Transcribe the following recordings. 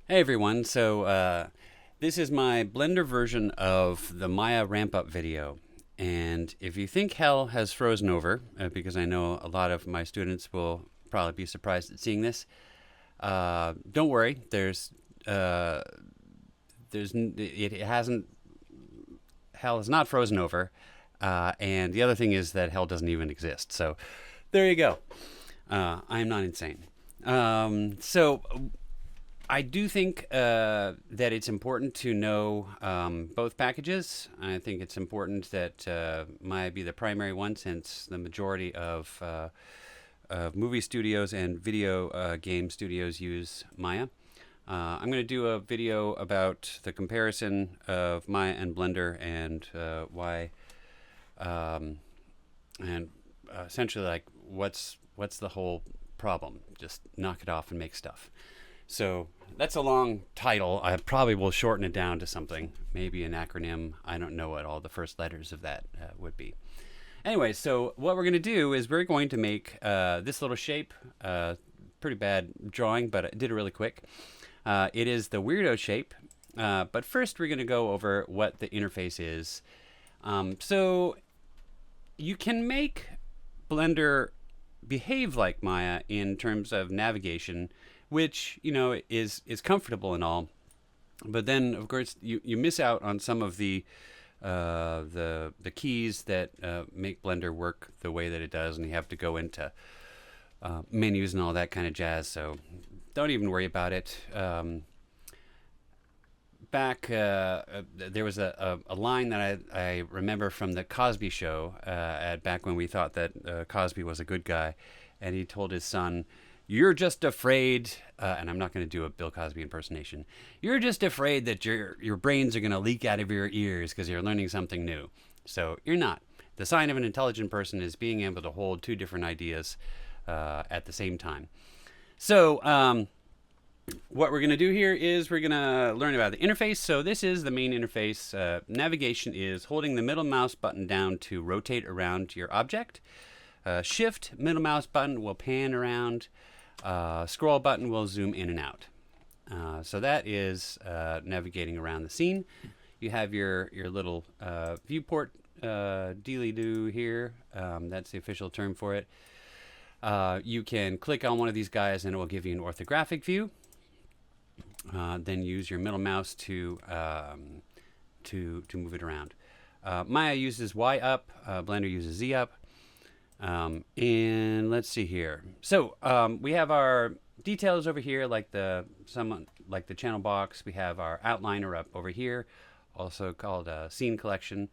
Hey everyone, this is my Blender version of the Maya ramp up video. And if you think hell has frozen over, because I know a lot of my students will probably be surprised at seeing this, don't worry. Uh, it hasn't, hell has not frozen over. And the other thing is that hell doesn't even exist. So there you go. I'm not insane. So I do think that it's important to know both packages. I think it's important that Maya be the primary one, since the majority of movie studios and video game studios use Maya. I'm going to do a video about the comparison of Maya and Blender and why, um, and essentially like what's the whole problem. Just knock it off and make stuff. So that's a long title. I probably will shorten it down to something, maybe an acronym. I don't know what all the first letters of that would be. Anyway, so what we're going to do is we're going to make this little shape. Pretty bad drawing, but I did it really quick. It is the weirdo shape. But first, we're going to go over what the interface is. So you can make Blender behave like Maya in terms of navigation, which is comfortable and all, but then of course you miss out on some of the keys that make Blender work the way that it does, and you have to go into menus and all that kind of jazz. So don't even worry about it. There was a line that I remember from the Cosby Show back when we thought that Cosby was a good guy, and he told his son, "You're just afraid," and I'm not going to do a Bill Cosby impersonation. "You're just afraid that your brains are going to leak out of your ears because you're learning something new." So you're not. The sign of an intelligent person is being able to hold two different ideas at the same time. So what we're going to do here is we're going to learn about the interface. So this is the main interface. Navigation is holding the middle mouse button down to rotate around your object. Shift middle mouse button will pan around. Scroll button will zoom in and out. So that is navigating around the scene. You have your little viewport dealy-doo here. That's the official term for it. You can click on one of these guys and it will give you an orthographic view. Then use your middle mouse to move it around. Maya uses Y up. Blender uses Z up. And let's see here. So we have our details over here, like the channel box. We have our outliner up over here, also called a scene collection.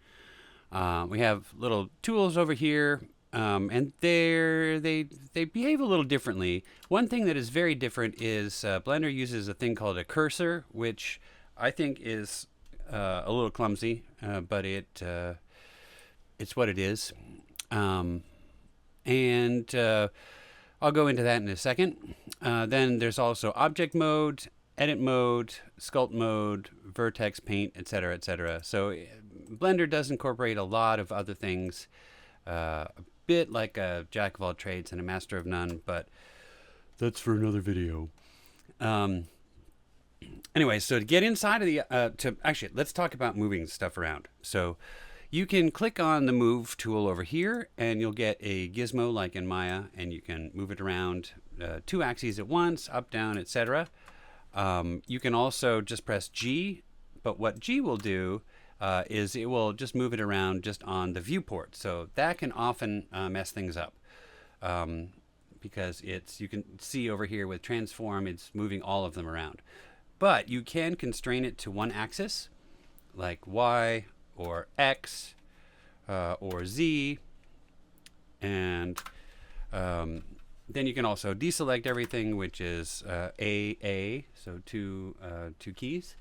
We have little tools over here, and they behave a little differently. One thing that is very different is Blender uses a thing called a cursor, which I think is a little clumsy, but it's what it is. And I'll go into that in a second. Then there's also object mode, edit mode, sculpt mode, vertex, paint, etc., etc. So Blender does incorporate a lot of other things, a bit like a jack of all trades and a master of none, but that's for another video. Anyway, so to get inside of the, let's talk about moving stuff around. So you can click on the move tool over here and you'll get a gizmo like in Maya, and you can move it around two axes at once, up, down, etc. You can also just press G, but what G will do is it will just move it around just on the viewport. So that can often mess things up because you can see over here with transform, it's moving all of them around. But you can constrain it to one axis, like Y or X or Z, and then you can also deselect everything, which is A, so two keys.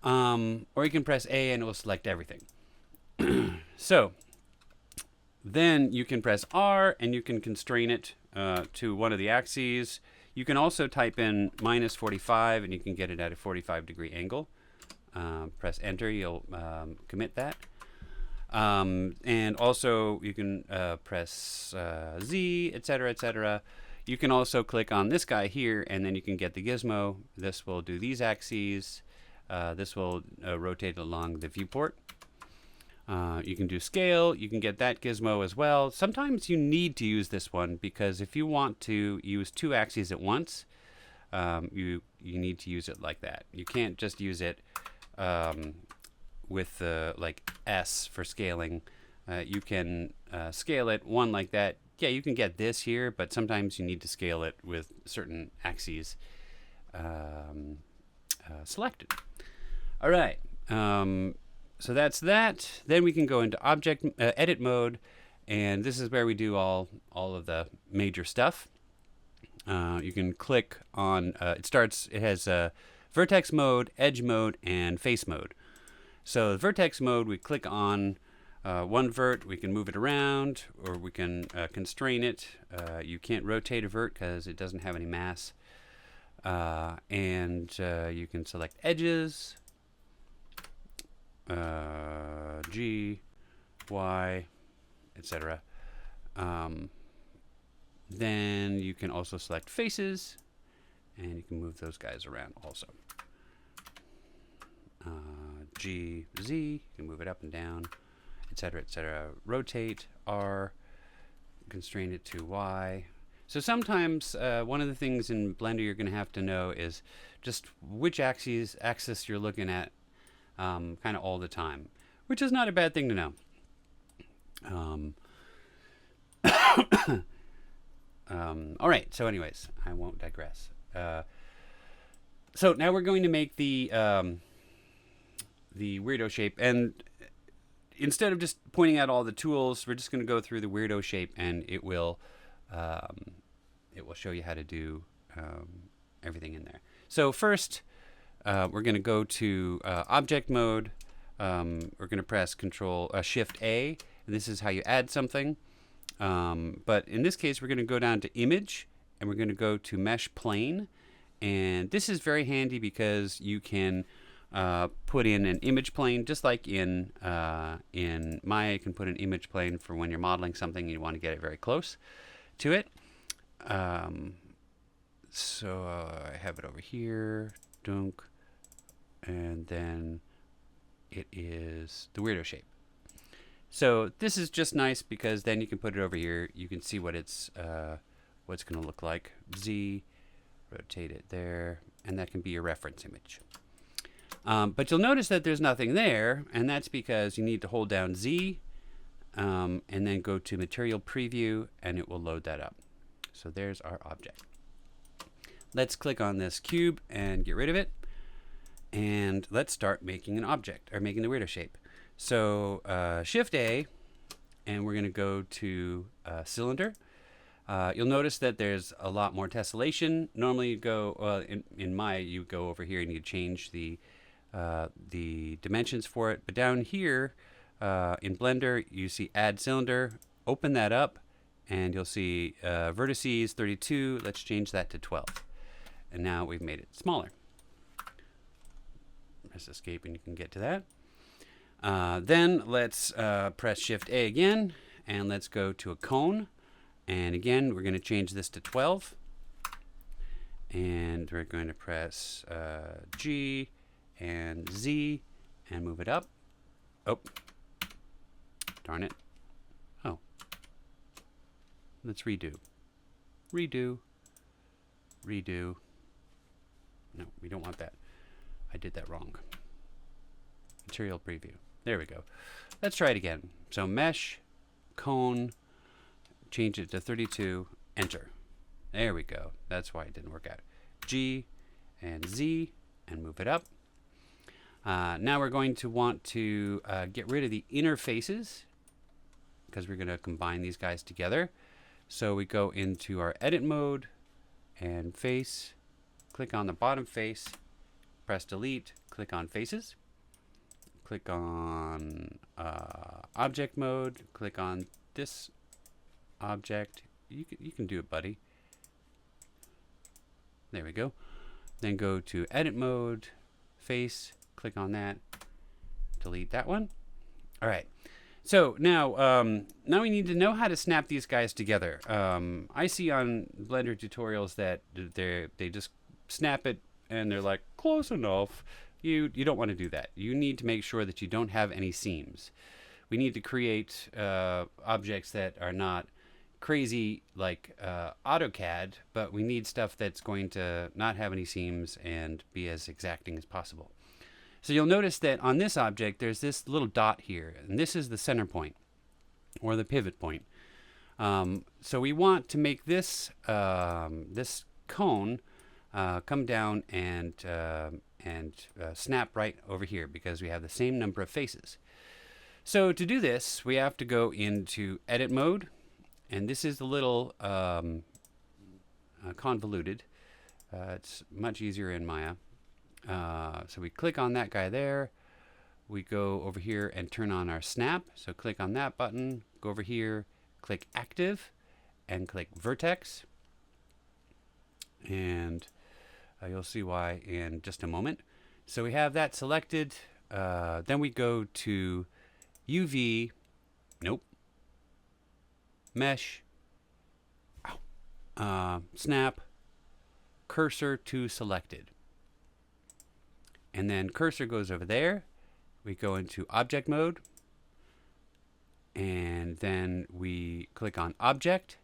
Or you can press A and it will select everything. So then you can press R and you can constrain it to one of the axes. You can also type in minus 45 and you can get it at a 45-degree angle. Press enter, you'll commit that. And also you can press Z, etc., etc. You can also click on this guy here, and then you can get the gizmo. This will do these axes. This will rotate along the viewport. You can do scale. You can get that gizmo as well. Sometimes you need to use this one because if you want to use 2 axes at once, you need to use it like that. You can't just use it with like S for scaling. You can scale it one like that. Yeah, you can get this here, but sometimes you need to scale it with certain axes selected. All right. So that's that. Then we can go into object edit mode, and this is where we do all of the major stuff. You can click on it has vertex mode, edge mode, and face mode. So the vertex mode, we click on one vert, we can move it around, or we can constrain it. You can't rotate a vert because it doesn't have any mass. And you can select edges, G, Y, etc. Then you can also select faces, and you can move those guys around also. G, Z, you can move it up and down, etc., etc. Rotate, R, constrain it to Y. So sometimes one of the things in Blender you're going to have to know is just which axis you're looking at kind of all the time, which is not a bad thing to know. All right, so anyways, I won't digress. So now we're going to make the weirdo shape, and instead of just pointing out all the tools, we're just going to go through the weirdo shape, and it will show you how to do everything in there. So first, we're going to go to object mode. We're going to press Shift A, and this is how you add something. But in this case, we're going to go down to image, and we're going to go to mesh plane. And this is very handy because you can put in an image plane, just like in Maya. You can put an image plane for when you're modeling something and you want to get it very close to it. So I have it over here, dunk, and then it is the weirdo shape. So this is just nice because then you can put it over here. You can see what it's going to look like. Z, rotate it there, and that can be your reference image. But you'll notice that there's nothing there, and that's because you need to hold down Z and then go to Material Preview, and it will load that up. So there's our object. Let's click on this cube and get rid of it. And let's start making an object, or making the weirdo shape. So Shift A, and we're going to go to cylinder. You'll notice that there's a lot more tessellation. Normally you go, in Maya, you go over here and you change the dimensions for it. But down here in Blender, you see Add Cylinder. Open that up, and you'll see vertices 32. Let's change that to 12. And now we've made it smaller. Press Escape, and you can get to that. Then let's press Shift A again, and let's go to a cone. And again, we're going to change this to 12. And we're going to press G and Z and move it up. Oh, darn it. Oh. Let's redo. Redo. Redo. No, we don't want that. I did that wrong. Material Preview. There we go. Let's try it again. So mesh, cone, change it to 32, enter. There we go. That's why it didn't work out. G and Z and move it up. Now we're going to want to get rid of the inner faces because we're going to combine these guys together. So we go into our edit mode and face, click on the bottom face, press delete, click on faces, click on object mode, click on this object. You can do it, buddy. There we go. Then go to edit mode, face, click on that, delete that one. All right. So now we need to know how to snap these guys together. I see on Blender tutorials that they just snap it and they're like close enough. You don't want to do that. You need to make sure that you don't have any seams. We need to create objects that are not crazy like AutoCAD, but we need stuff that's going to not have any seams and be as exacting as possible. So you'll notice that on this object, there's this little dot here, and this is the center point, or the pivot point. So we want to make this this cone come down and snap right over here because we have the same number of faces. So to do this, we have to go into edit mode, and this is a little convoluted. It's much easier in Maya. So we click on that guy there. We go over here and turn on our snap. So click on that button, go over here, click active, and click vertex. And you'll see why in just a moment. So we have that selected. Then we go to UV, nope, mesh, snap, cursor to selected. And then cursor goes over there. We go into object mode. And then we click on object,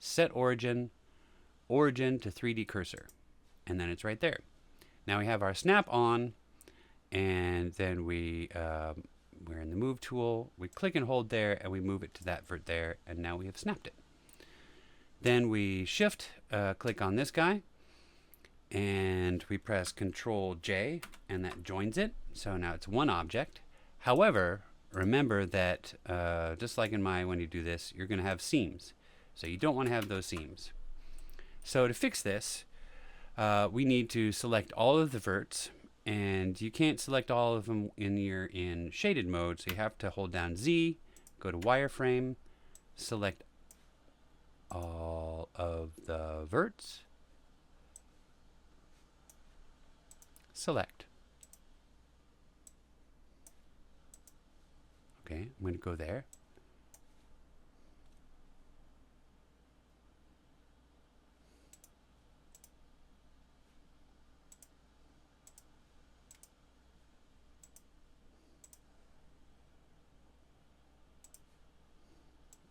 set origin, origin to 3D cursor. And then it's right there. Now we have our snap on. And then we're in the move tool. We click and hold there and we move it to that vert there. And now we have snapped it. Then we shift, click on this guy. And we press Control J, and that joins it. So now it's one object. However, remember that just like in Maya, when you do this, you're going to have seams. So you don't want to have those seams. So to fix this, we need to select all of the verts, and you can't select all of them in shaded mode. So you have to hold down Z, go to wireframe, select all of the verts. Select. Okay, I'm going to go there.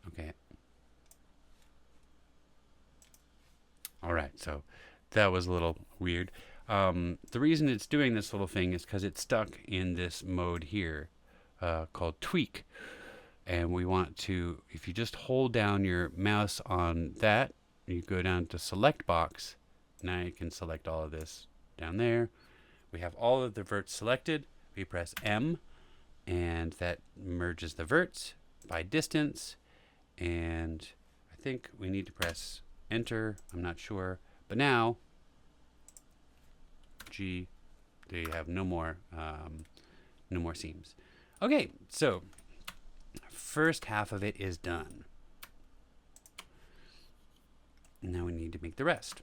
Okay. All right, so that was a little weird. The reason it's doing this little thing is because it's stuck in this mode here called tweak. And we want to, if you just hold down your mouse on that, you go down to select box. Now you can select all of this down there. We have all of the verts selected. We press M, and that merges the verts by distance. And I think we need to press enter. I'm not sure. But now, G, they have no more seams. Okay, so first half of it is done. Now we need to make the rest.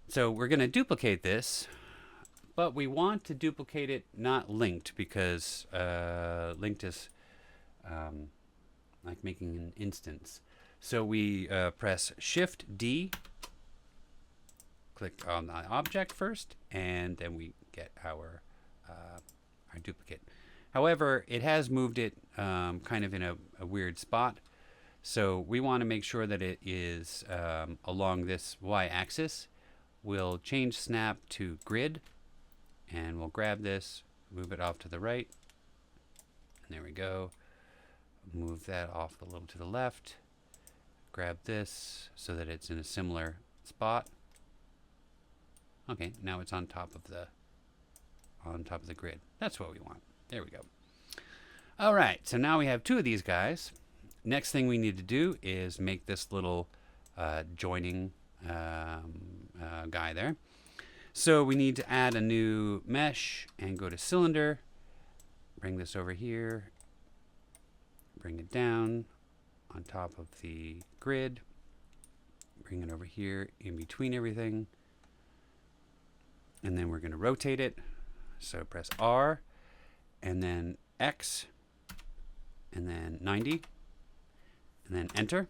So we're going to duplicate this, but we want to duplicate it not linked, because linked is like making an instance. So we press Shift D, click on the object first, and then we get our duplicate. However, it has moved it kind of in a weird spot. So we want to make sure that it is along this y-axis. We'll change snap to grid, and we'll grab this, move it off to the right, and there we go. Move that off a little to the left. Grab this so that it's in a similar spot. Okay, now it's on top of the grid. That's what we want. There we go. All right, so now we have two of these guys. Next thing we need to do is make this little joining guy there. So we need to add a new mesh and go to cylinder. Bring this over here. Bring it down on top of the grid. Bring it over here in between everything. And then we're going to rotate it. So press R and then X and then 90, and then enter.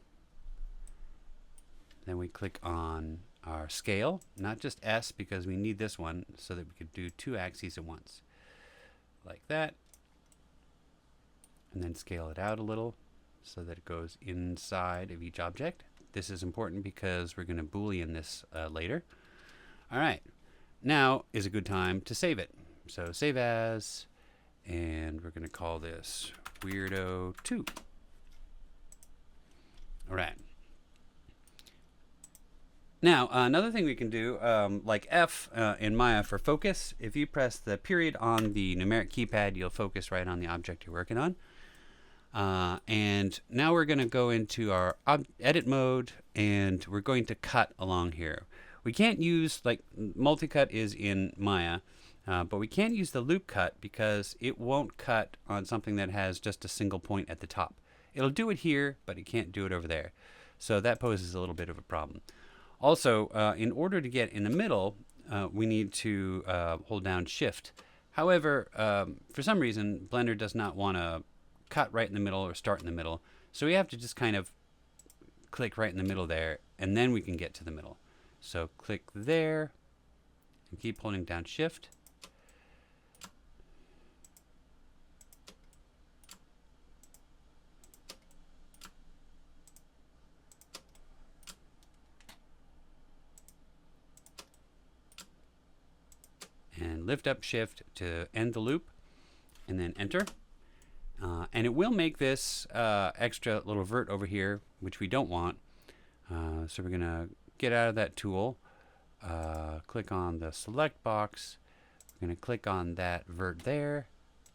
Then we click on our scale, not just S, because we need this one so that we could do 2 axes at once. Like that. And then scale it out a little so that it goes inside of each object. This is important because we're going to Boolean this later. All right. Now is a good time to save it. So save as, and we're going to call this Weirdo2. All right. Now, another thing we can do, like F in Maya for focus, if you press the period on the numeric keypad, you'll focus right on the object you're working on. And now we're going to go into our edit mode, and we're going to cut along here. We can't use, like, multi-cut is in Maya, but we can't use the loop cut because it won't cut on something that has just a single point at the top. It'll do it here, but it can't do it over there. So that poses a little bit of a problem. Also, in order to get in the middle, we need to hold down Shift. However, for some reason, Blender does not want to cut right in the middle or start in the middle. So we have to just kind of click right in the middle there, and then we can get to the middle. So click there, and keep holding down Shift. And lift up Shift to end the loop, and then enter. And it will make this extra little vert over here, which we don't want. So we're going to get out of that tool, click on the select box. We're going to click on that vert there.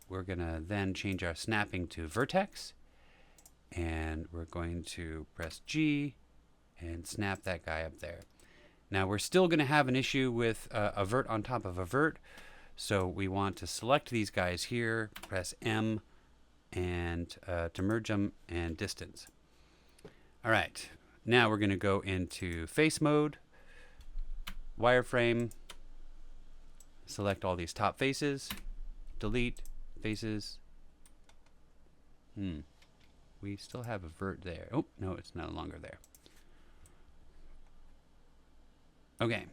We're going to then change our snapping to vertex. And we're going to press G and snap that guy up there. Now we're still going to have an issue with a vert on top of a vert. So we want to select these guys here, press M, and to merge them and distance. All right, now we're going to go into face mode, wireframe, select all these top faces, delete faces. We still have a vert there. Oh, no, it's no longer there. Okay,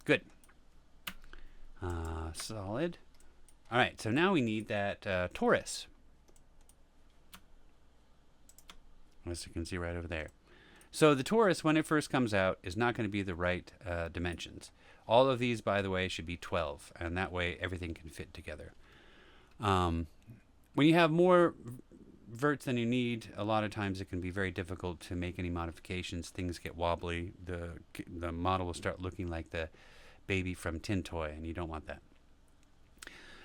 good. Solid. All right, so now we need that torus. As you can see right over there. So the torus, when it first comes out, is not going to be the right dimensions. All of these, by the way, should be 12, and that way everything can fit together. When you have more verts than you need, a lot of times it can be very difficult to make any modifications. Things get wobbly. The model will start looking like the baby from Tin Toy, and you don't want that.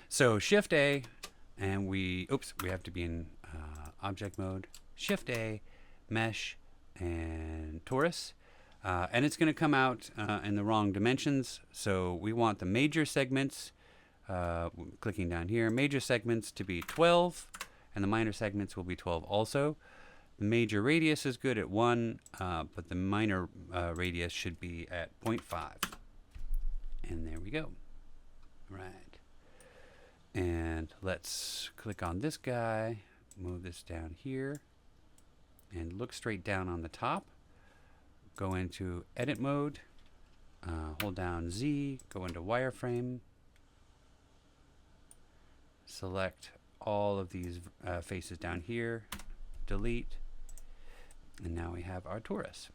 So Shift A, and we have to be in object mode. Shift A, mesh, and torus. And it's going to come out in the wrong dimensions. So we want the major segments, clicking down here, major segments to be 12, and the minor segments will be 12 also. The major radius is good at 1, but the minor radius should be at 0.5. And there we go. Right. And let's click on this guy, move this down here, and look straight down on the top. Go into edit mode, hold down Z, go into wireframe, select all of these faces down here, delete, and now we have our torus.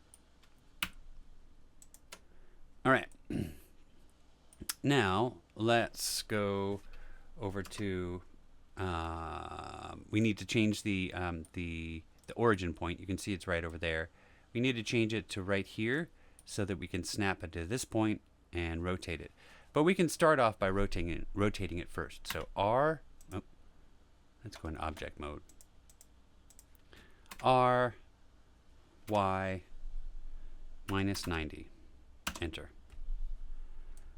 All right. Now let's go over to, we need to change the origin point. You can see it's right over there. We need to change it to right here so that we can snap it to this point and rotate it. But we can start off by rotating it first. So R, let's go into object mode. R, Y, minus 90. Enter.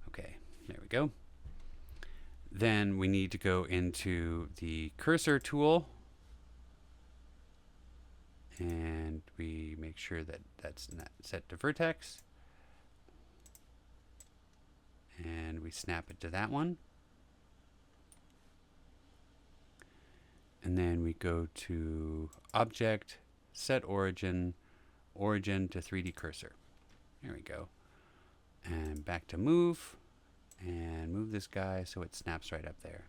Okay, there we go. Then we need to go into the cursor tool, and we make sure that that's not set to vertex, and we snap it to that one. And then we go to Object, Set Origin, Origin to 3D Cursor. There we go. And back to Move, and move this guy so it snaps right up there.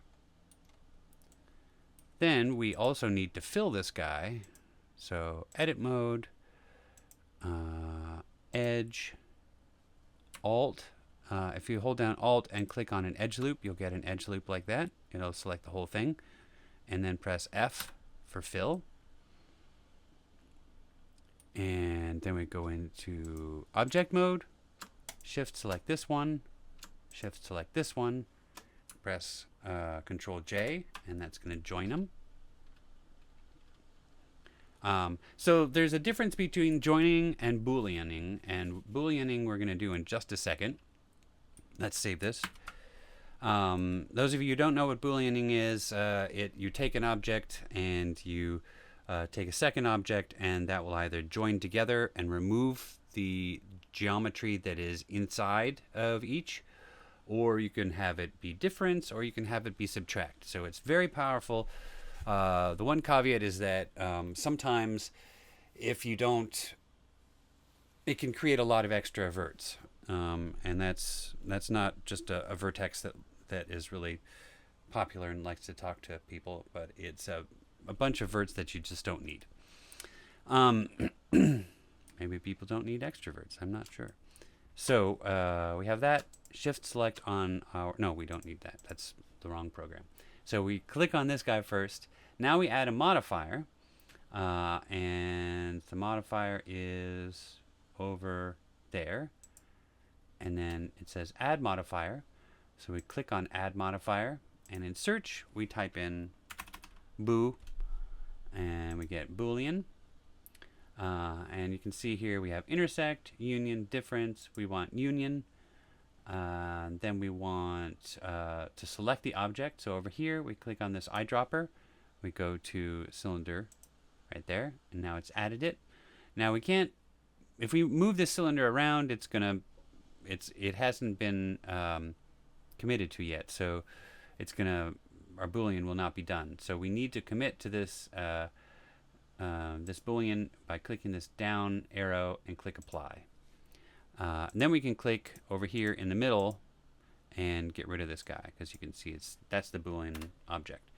Then we also need to fill this guy. So Edit Mode, Edge, Alt. If you hold down Alt and click on an edge loop, you'll get an edge loop like that. It'll select the whole thing. And then press F for fill. And then we go into Object Mode. Shift select this one. Shift select this one. Press Control J, and that's going to join them. So there's a difference between joining and booleaning, and booleaning we're going to do in just a second. Let's save this. Those of you who don't know what booleaning is, you take an object and you take a second object, and that will either join together and remove the geometry that is inside of each, or you can have it be difference, or you can have it be subtract. So it's very powerful. The one caveat is that sometimes if you don't, it can create a lot of extra verts. And that's not just a vertex that is really popular and likes to talk to people, but it's a bunch of verts that you just don't need. Maybe people don't need extroverts. I'm not sure. So we have that. Shift select on our... No, we don't need that. That's the wrong program. So we click on this guy first. Now we add a modifier. And the modifier is over there. And then it says add modifier. So we click on add modifier. And in search, we type in boo. And we get Boolean. And you can see here we have intersect, union, difference. We want union. Then we want to select the object. So over here, we click on this eyedropper. We go to cylinder right there. And now it's added it. Now we can't, if we move this cylinder around, it hasn't been committed to yet. So our Boolean will not be done. So we need to commit to this this Boolean by clicking this down arrow and click apply. And then we can click over here in the middle and get rid of this guy, because you can see that's the Boolean object.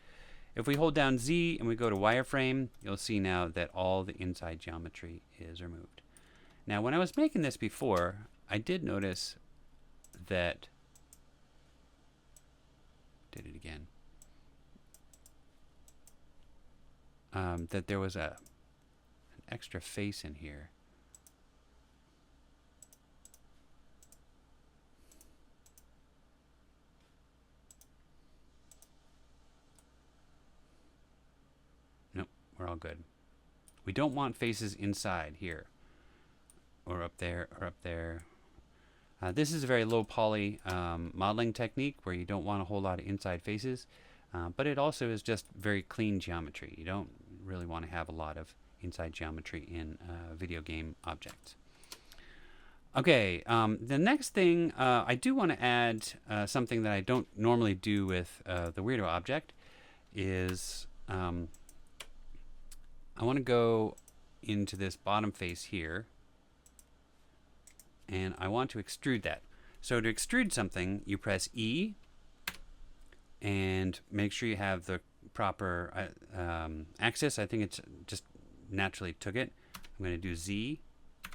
If we hold down Z and we go to wireframe, you'll see now that all the inside geometry is removed. Now when I was making this before, I did notice that, did it again, that there was an extra face in here. Nope, we're all good. We don't want faces inside here, or up there, or up there. This is a very low poly modeling technique where you don't want a whole lot of inside faces, but it also is just very clean geometry. You don't really want to have a lot of inside geometry in video game objects. Okay, the next thing, I do want to add something that I don't normally do with the weirdo object is I want to go into this bottom face here, and I want to extrude that. So to extrude something, you press E and make sure you have the proper axis. I think it's just naturally took it. I'm going to do Z.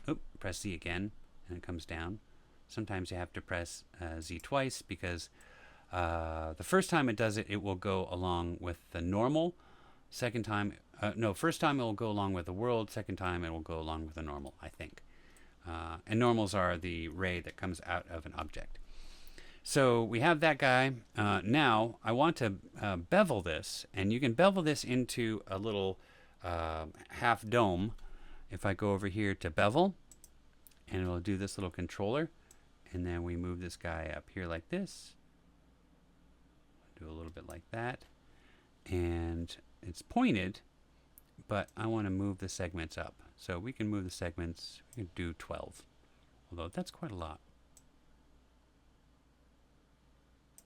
Oop, press Z again, and it comes down. Sometimes you have to press Z twice, because the first time it does it, it will go along with the normal. Second time, first time it will go along with the world. Second time it will go along with the normal, I think. And normals are the ray that comes out of an object. So we have that guy. Now I want to bevel this, and you can bevel this into a little half dome. If I go over here to bevel, and it'll do this little controller, and then we move this guy up here like this. Do a little bit like that, and it's pointed, but I want to move the segments up. So we can move the segments. We can do 12, although that's quite a lot.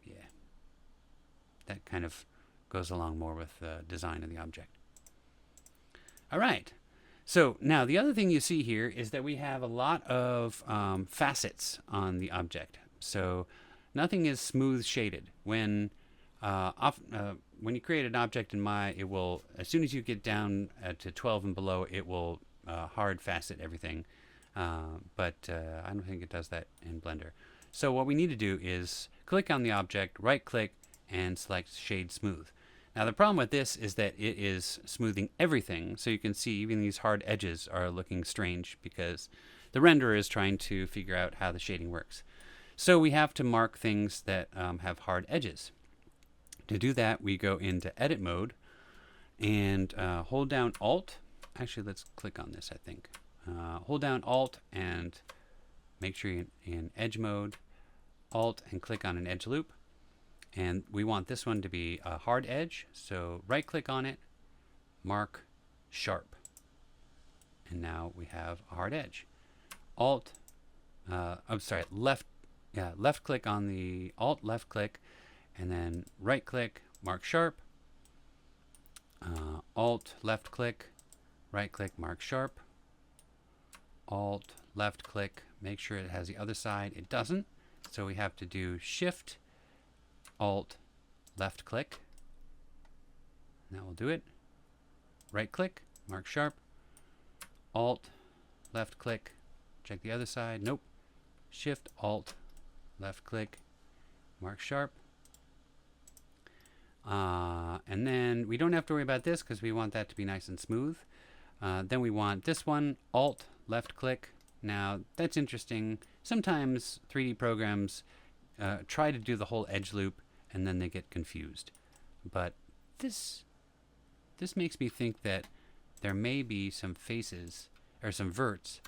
Yeah, that kind of goes along more with the design of the object. All right. So now the other thing you see here is that we have a lot of facets on the object. So nothing is smooth shaded. When you create an object in Maya, it will, as soon as you get down to 12 and below, it will hard facet everything. But I don't think it does that in Blender. So what we need to do is click on the object, right click, and select Shade Smooth. Now the problem with this is that it is smoothing everything, so you can see even these hard edges are looking strange because the renderer is trying to figure out how the shading works. So we have to mark things that have hard edges. To do that, we go into Edit Mode and hold down Alt. Actually, let's click on this, I think. Hold down Alt and make sure you're in Edge Mode. Alt and click on an edge loop. And we want this one to be a hard edge, so right click on it, mark sharp. And now we have a hard edge. Left click on the Alt, left click, and then right click, mark sharp. Alt, left click, right click, mark sharp. Alt, left click, make sure it has the other side. It doesn't, so we have to do Shift, Alt, left click. That will do it. Right click, mark sharp. Alt, left click, check the other side. Nope. Shift, Alt, left click, mark sharp. And then we don't have to worry about this because we want that to be nice and smooth. Then we want this one, Alt, left click. Now that's interesting. Sometimes 3D programs try to do the whole edge loop and then they get confused. But this makes me think that there may be some faces or some verts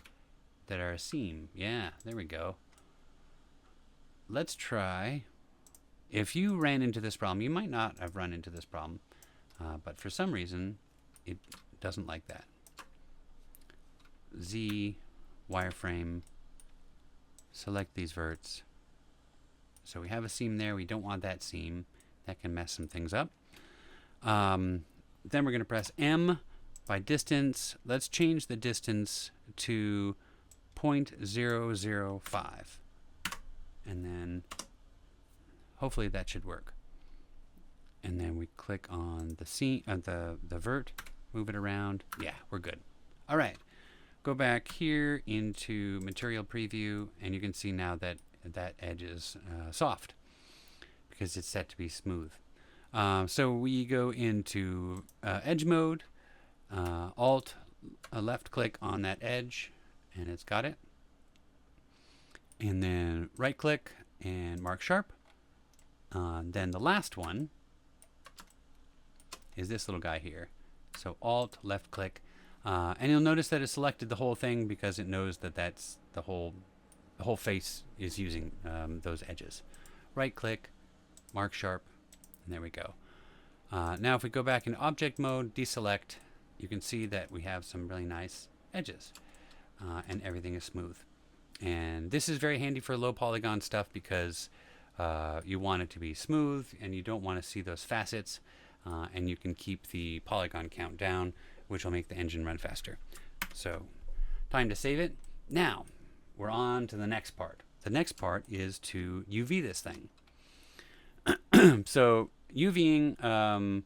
that are a seam. Yeah, there we go. Let's try. If you ran into this problem, you might not have run into this problem, but for some reason it doesn't like that. Z, wireframe, select these verts. So we have a seam there. We don't want that seam. That can mess some things up. Then we're going to press M by distance. Let's change the distance to 0.005. And then hopefully that should work. And then we click on the seam, the vert, move it around. Yeah, we're good. All right. Go back here into Material Preview, and you can see now that that edge is soft because it's set to be smooth. So we go into Edge Mode, Alt, left click on that edge, and it's got it. And then right click and mark sharp. Then the last one is this little guy here. So Alt, left click, and you'll notice that it selected the whole thing because it knows that that's the whole face is using those edges. Right click, mark sharp, and there we go. Now if we go back in object mode, deselect, you can see that we have some really nice edges and everything is smooth. And this is very handy for low polygon stuff because you want it to be smooth and you don't want to see those facets, and you can keep the polygon count down, which will make the engine run faster. So time to save it. Now we're on to the next part. The next part is to UV this thing. So UVing,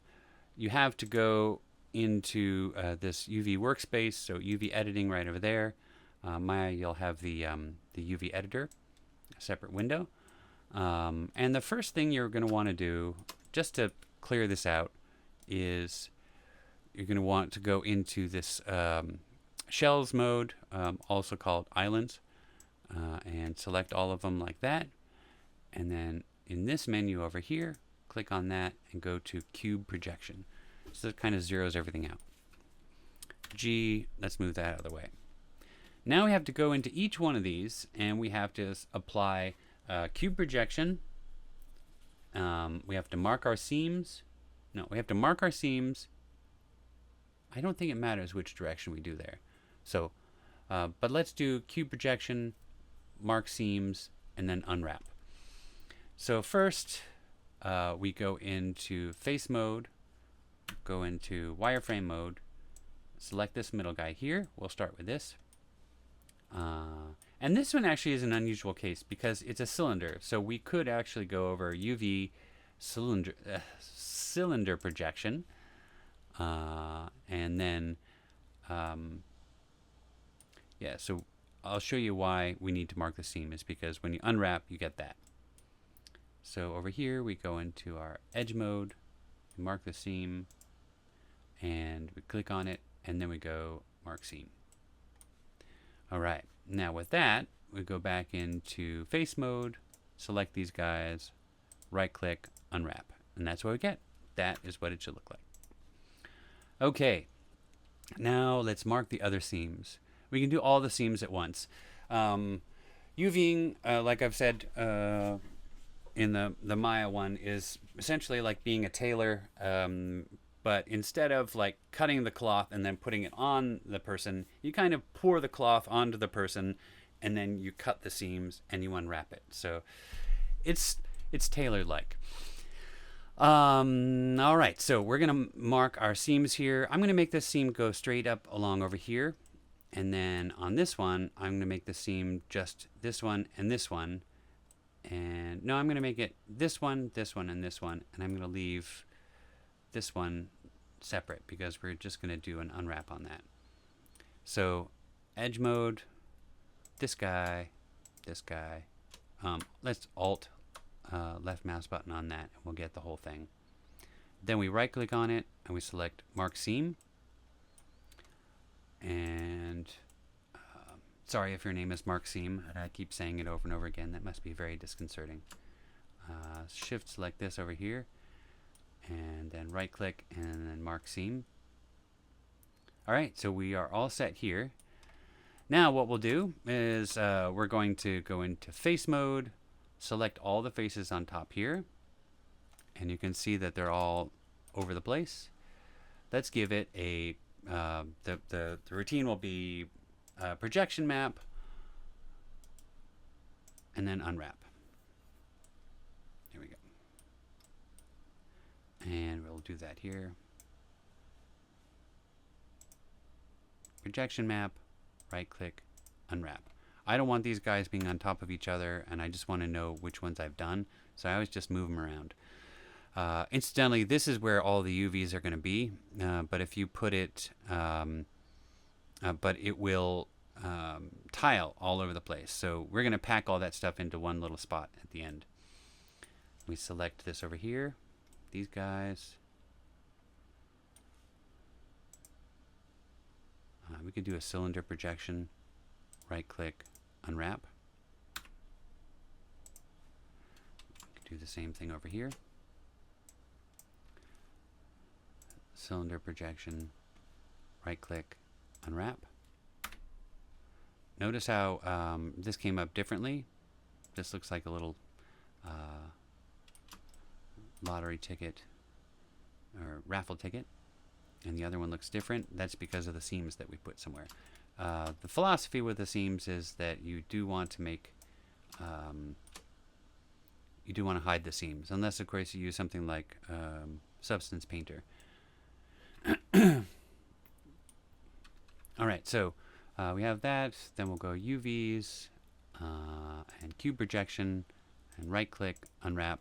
you have to go into this UV workspace. So UV editing right over there. Maya, you'll have the UV editor, a separate window. And the first thing you're going to want to do, just to clear this out, is you're going to want to go into this shells mode, also called islands, and select all of them like that. And then in this menu over here, click on that and go to cube projection. So it kind of zeroes everything out. G, let's move that out of the way. Now we have to go into each one of these and we have to apply cube projection. We have to mark our seams. No, we have to mark our seams. I don't think it matters which direction we do there. So, but let's do cube projection, mark seams, and then unwrap. So first, we go into face mode, go into wireframe mode, select this middle guy here. We'll start with this. And this one actually is an unusual case because it's a cylinder. So we could actually go over UV cylinder projection. And then, yeah, so I'll show you why we need to mark the seam. Is because when you unwrap, you get that. So over here, we go into our edge mode, we mark the seam, and we click on it, and then we go mark seam. All right, now with that, we go back into face mode, select these guys, right click, unwrap, and that's what we get. That is what it should look like. Okay, now let's mark the other seams. We can do all the seams at once. UVing, like I've said in the Maya one, is essentially like being a tailor, but instead of like cutting the cloth and then putting it on the person, you kind of pour the cloth onto the person and then you cut the seams and you unwrap it. So it's tailor-like. All right, so we're gonna mark our seams here. I'm gonna make this seam go straight up along over here, and then on this one I'm gonna make the seam just this one and this one, and no, I'm gonna make it this one, this one, and this one, and I'm gonna leave this one separate because we're just gonna do an unwrap on that. So edge mode, this guy, let's alt left mouse button on that, and we'll get the whole thing. Then we right click on it and we select mark seam. And sorry if your name is Mark Seam, and I keep saying it over and over again. That must be very disconcerting. Shift select this over here, and then right click and then mark seam. All right, so we are all set here. Now what we'll do is we're going to go into face mode, select all the faces on top here, and you can see that they're all over the place. Let's give it a the routine will be projection map and then unwrap. Here we go. And we'll do that here. Projection map, right click, unwrap. I don't want these guys being on top of each other, and I just want to know which ones I've done, so I always just move them around. Incidentally, this is where all the UVs are going to be, but if you put it, but it will tile all over the place. So we're going to pack all that stuff into one little spot at the end. We select this over here, these guys. We could do a cylinder projection, right click, unwrap. Do the same thing over here. Cylinder projection, right click, unwrap. Notice how this came up differently. This looks like a little lottery ticket or raffle ticket, and the other one looks different. That's because of the seams that we put somewhere. The philosophy with the seams is that you do want to make you do want to hide the seams, unless of course you use something like Substance Painter. All right, so we have that. Then we'll go UVs and cube projection, and right click, unwrap,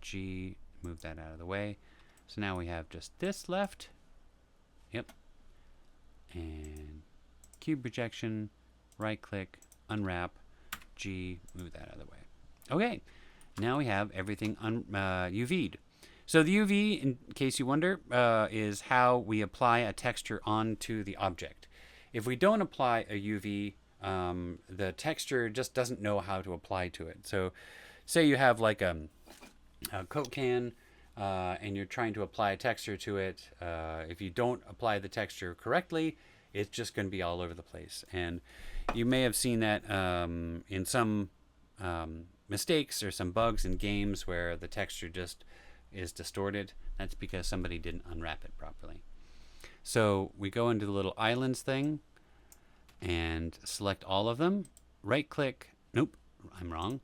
G, move that out of the way. So now we have just this left. Yep. And cube projection, right click, unwrap, G, move that out of the way. Okay, now we have everything UV'd. So the UV, in case you wonder, is how we apply a texture onto the object. If we don't apply a UV, the texture just doesn't know how to apply to it. So say you have like a Coke can and you're trying to apply a texture to it. If you don't apply the texture correctly, it's just going to be all over the place. And you may have seen that in some mistakes or some bugs in games where the texture just is distorted. That's because somebody didn't unwrap it properly. So we go into the little islands thing and select all of them. Right click. Nope, I'm wrong.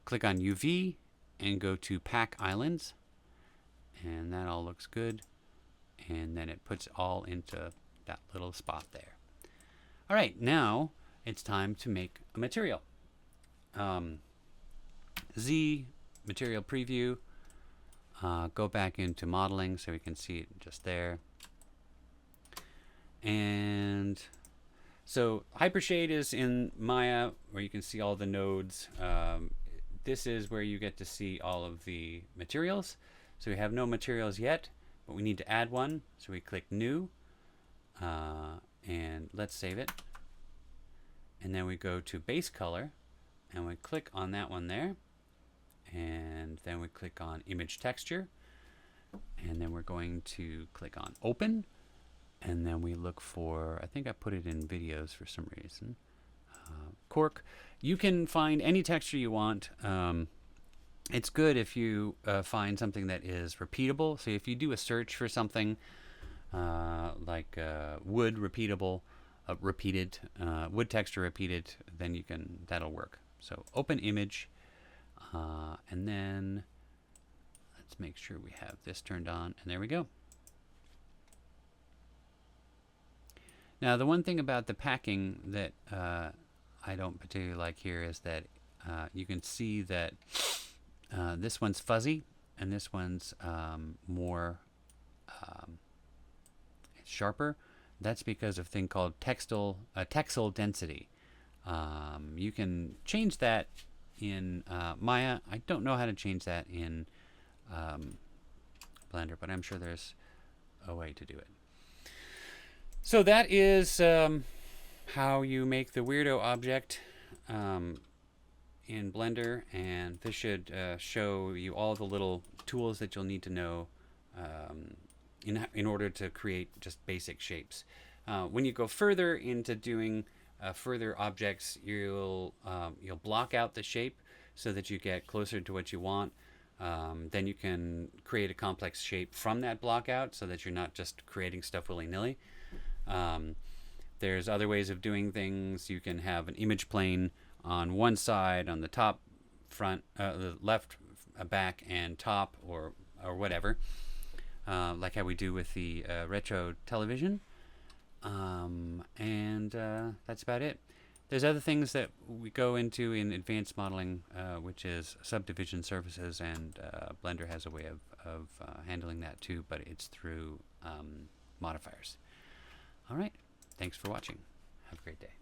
Click on UV and go to Pack Islands, and that all looks good, and then it puts all into that little spot there. All right, now it's time to make a material. Z, material preview, go back into modeling so we can see it just there. And so Hypershade is in Maya, where you can see all the nodes. This is where you get to see all of the materials. So we have no materials yet, but we need to add one. So we click New, and let's save it. And then we go to Base Color, and we click on that one there. And then we click on Image Texture. And then we're going to click on Open. And then we look for, I think I put it in videos for some reason, cork. You can find any texture you want. It's good if you find something that is repeatable. So if you do a search for something like wood repeatable, repeated, wood texture repeated, then you can, that'll work. So open image, and then let's make sure we have this turned on, and there we go. Now, the one thing about the packing that I don't particularly like here is that you can see that this one's fuzzy and this one's more sharper. That's because of a thing called textile density. You can change that in Maya. I don't know how to change that in Blender, but I'm sure there's a way to do it. So that is how you make the weirdo object in Blender, and this should show you all the little tools that you'll need to know in order to create just basic shapes. When you go further into doing further objects, you'll block out the shape so that you get closer to what you want. Then you can create a complex shape from that block out so that you're not just creating stuff willy-nilly. There's other ways of doing things. You can have an image plane on one side, on the top, front, the left, back, and top, or whatever, like how we do with the retro television. And that's about it. There's other things that we go into in advanced modeling, which is subdivision surfaces, and Blender has a way of handling that too, but it's through modifiers. All right. Thanks for watching. Have a great day.